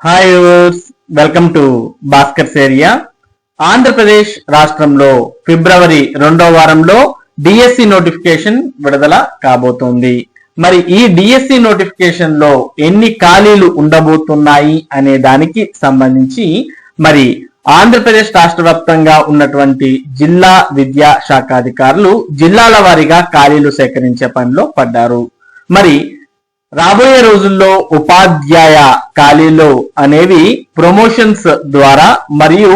Hi viewers, welcome to Bhaskar's area. Andhra Pradesh రాష్ట్రంలో ఫిబ్రవరి 2వ వారంలో డిఎస్సి నోటిఫికేషన్ విడుదల కాబోతోంది. మరి ఈ డిఎస్సి నోటిఫికేషన్ లో ఎన్ని ఖాళీలు ఉండబోతున్నాయి అనే దానికి సంబంధించి మరి ఆంధ్రప్రదేశ్ రాష్ట్ర వ్యాప్తంగా ఉన్నటువంటి జిల్లా విద్యా శాఖ అధికారులు జిల్లాల వారీగా ఖాళీలు సేకరించే పనిలో పడ్డారు. మరి రాబోయే రోజుల్లో ఉపాధ్యాయ ఖాళీలు అనేవి ప్రమోషన్స్ ద్వారా మరియు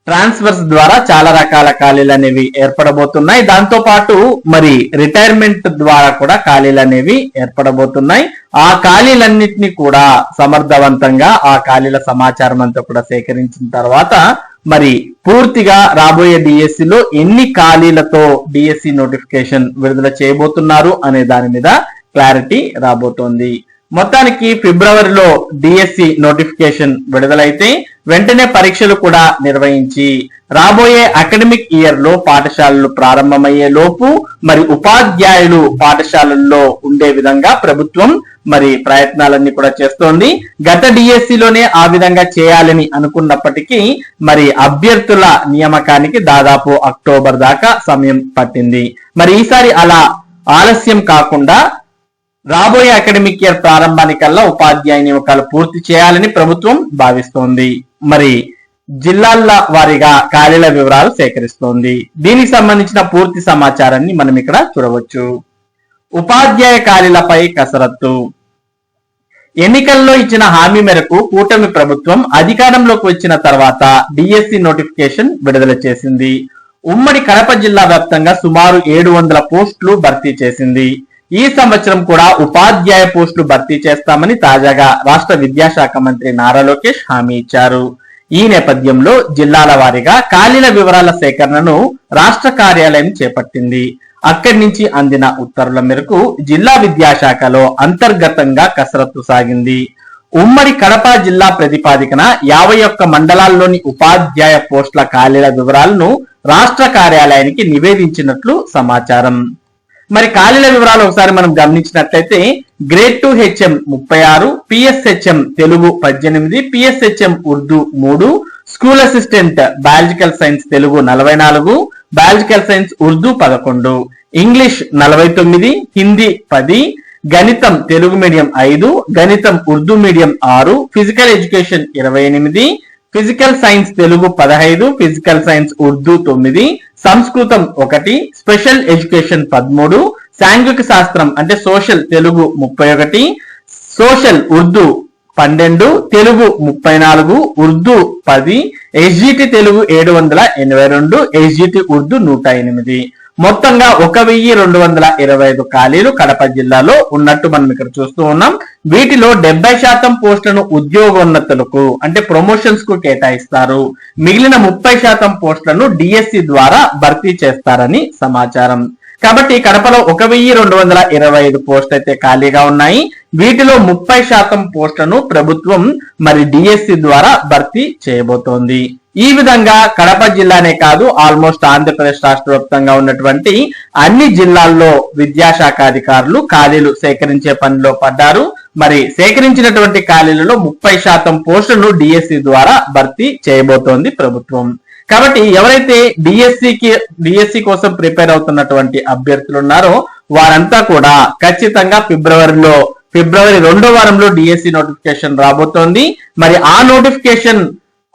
ట్రాన్స్ఫర్స్ ద్వారా చాలా రకాల ఖాళీలు అనేవి ఏర్పడబోతున్నాయి. దాంతో పాటు మరి రిటైర్మెంట్ ద్వారా కూడా ఖాళీలు అనేవి ఏర్పడబోతున్నాయి. ఆ ఖాళీలన్నింటినీ కూడా సమర్థవంతంగా ఆ ఖాళీల సమాచారం అంతా కూడా సేకరించిన తర్వాత మరి పూర్తిగా రాబోయే డిఎస్సిలో ఎన్ని ఖాళీలతో డిఎస్సి నోటిఫికేషన్ విడుదల చేయబోతున్నారు అనే దాని మీద క్లారిటీ రాబోతోంది. మొత్తానికి ఫిబ్రవరిలో డిఎస్సి నోటిఫికేషన్ విడుదలైతే వెంటనే పరీక్షలు కూడా నిర్వహించి రాబోయే అకాడమిక్ ఇయర్ లో పాఠశాలలు ప్రారంభమయ్యే లోపు మరి ఉపాధ్యాయులు పాఠశాలల్లో ఉండే విధంగా ప్రభుత్వం మరి ప్రయత్నాలన్నీ కూడా చేస్తోంది. గత డిఎస్సిలోనే ఆ విధంగా చేయాలని అనుకున్నప్పటికీ మరి అభ్యర్థుల నియామకానికి దాదాపు అక్టోబర్ దాకా సమయం పట్టింది. మరి ఈసారి అలా ఆలస్యం కాకుండా రాబోయే అకాడమిక్ ఇయర్ ప్రారంభానికల్లా ఉపాధ్యాయ నియామకాలు పూర్తి చేయాలని ప్రభుత్వం భావిస్తోంది. మరి జిల్లాల వారీగా ఖాళీల వివరాలు సేకరిస్తోంది. దీనికి సంబంధించిన పూర్తి సమాచారాన్ని మనం ఇక్కడ చూడవచ్చు. ఉపాధ్యాయ ఖాళీలపై కసరత్తు. ఎన్నికల్లో ఇచ్చిన హామీ మేరకు కూటమి ప్రభుత్వం అధికారంలోకి వచ్చిన తర్వాత డిఎస్సి నోటిఫికేషన్ విడుదల చేసింది. ఉమ్మడి కడప జిల్లా వ్యాప్తంగా సుమారు 700 పోస్టులు భర్తీ చేసింది. ఈ సంవత్సరం కూడా ఉపాధ్యాయ పోస్టులు భర్తీ చేస్తామని తాజాగా రాష్ట్ర విద్యాశాఖ మంత్రి నారా లోకేష్ హామీ ఇచ్చారు. ఈ నేపథ్యంలో జిల్లాల వారీగా ఖాళీల వివరాల సేకరణను రాష్ట్ర కార్యాలయం చేపట్టింది. అక్కడి నుంచి అందిన ఉత్తర్వుల మేరకు జిల్లా విద్యాశాఖలో అంతర్గతంగా కసరత్తు సాగింది. ఉమ్మడి కడప జిల్లా ప్రతిపాదికన 51 మండలాల్లోని ఉపాధ్యాయ పోస్టుల ఖాళీల వివరాలను రాష్ట్ర కార్యాలయానికి నివేదించినట్లు సమాచారం. మరి ఖాళీల వివరాలు ఒకసారి మనం గమనించినట్లయితే grade 2 HM 36, PSHM Telugu 18, PSHM Urdu 3, school assistant biological science Telugu 44, biological science Urdu 11, English 49, Hindi 10, గణితం తెలుగు మీడియం 5, గణితం Urdu medium 6, physical education 28, physical science Telugu 15, physical science Urdu 9, సంస్కృతం 1, స్పెషల్ ఎడ్యుకేషన్ 13, సాంఘిక శాస్త్రం అంటే social Telugu 31, social Urdu 12, Telugu 34, Urdu 10, SGT Telugu 782, SGT Urdu 108. మొత్తంగా 1225 ఖాళీలు కడప జిల్లాలో ఉన్నట్టు మనం ఇక్కడ చూస్తూ ఉన్నాం. వీటిలో 70% పోస్టులను ఉద్యోగోన్నతులకు అంటే ప్రమోషన్స్ కు కేటాయిస్తారు. మిగిలిన 30% పోస్టులను డిఎస్సి ద్వారా భర్తీ చేస్తారని సమాచారం. కాబట్టి కడపలో 1225 పోస్టులు అయితే ఖాళీగా ఉన్నాయి. వీటిలో 30% పోస్టులను ప్రభుత్వం మరి డిఎస్సి ద్వారా భర్తీ చేయబోతోంది. ఈ విధంగా కడప జిల్లానే కాదు ఆల్మోస్ట్ ఆంధ్రప్రదేశ్ రాష్ట్ర వ్యాప్తంగా ఉన్నటువంటి అన్ని జిల్లాల్లో విద్యాశాఖ అధికారులు ఖాళీలు సేకరించే పనిలో పడ్డారు. మరి సేకరించినటువంటి ఖాళీలలో 30% పోస్టులను డిఎస్సి ద్వారా భర్తీ చేయబోతోంది ప్రభుత్వం. కాబట్టి ఎవరైతే డిఎస్సి కోసం ప్రిపేర్ అవుతున్నటువంటి అభ్యర్థులు ఉన్నారో వారంతా కూడా ఖచ్చితంగా ఫిబ్రవరి 2వ వారంలో డిఎస్సి నోటిఫికేషన్ రాబోతోంది. మరి ఆ నోటిఫికేషన్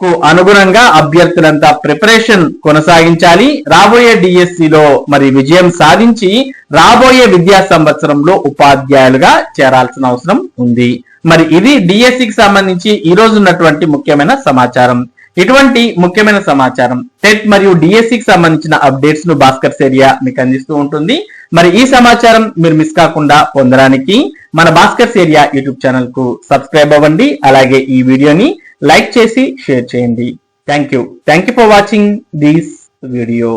కు అనుగుణంగా అభ్యర్థులంతా ప్రిపరేషన్ కొనసాగించాలి. రాబోయే డిఎస్సిలో మరి విజయం సాధించి రాబోయే విద్యా సంవత్సరంలో ఉపాధ్యాయులుగా చేరాల్సిన అవసరం ఉంది. మరి ఇది డిఎస్సికి సంబంధించి ఈ రోజు ఉన్నటువంటి ముఖ్యమైన సమాచారం. ఇటువంటి ముఖ్యమైన సమాచారం టెట్ మరియు డిఎస్సికి సంబంధించిన అప్డేట్స్ ను భాస్కర్స్ ఏరియా మీకు అందిస్తూ ఉంటుంది. మరి ఈ సమాచారం మీరు మిస్ కాకుండా పొందడానికి మన భాస్కర్స్ ఏరియా యూట్యూబ్ ఛానల్ కు సబ్స్క్రైబ్ అవ్వండి. అలాగే ఈ వీడియోని లైక్ చేసి షేర్ చేయండి. Thank you for watching this video.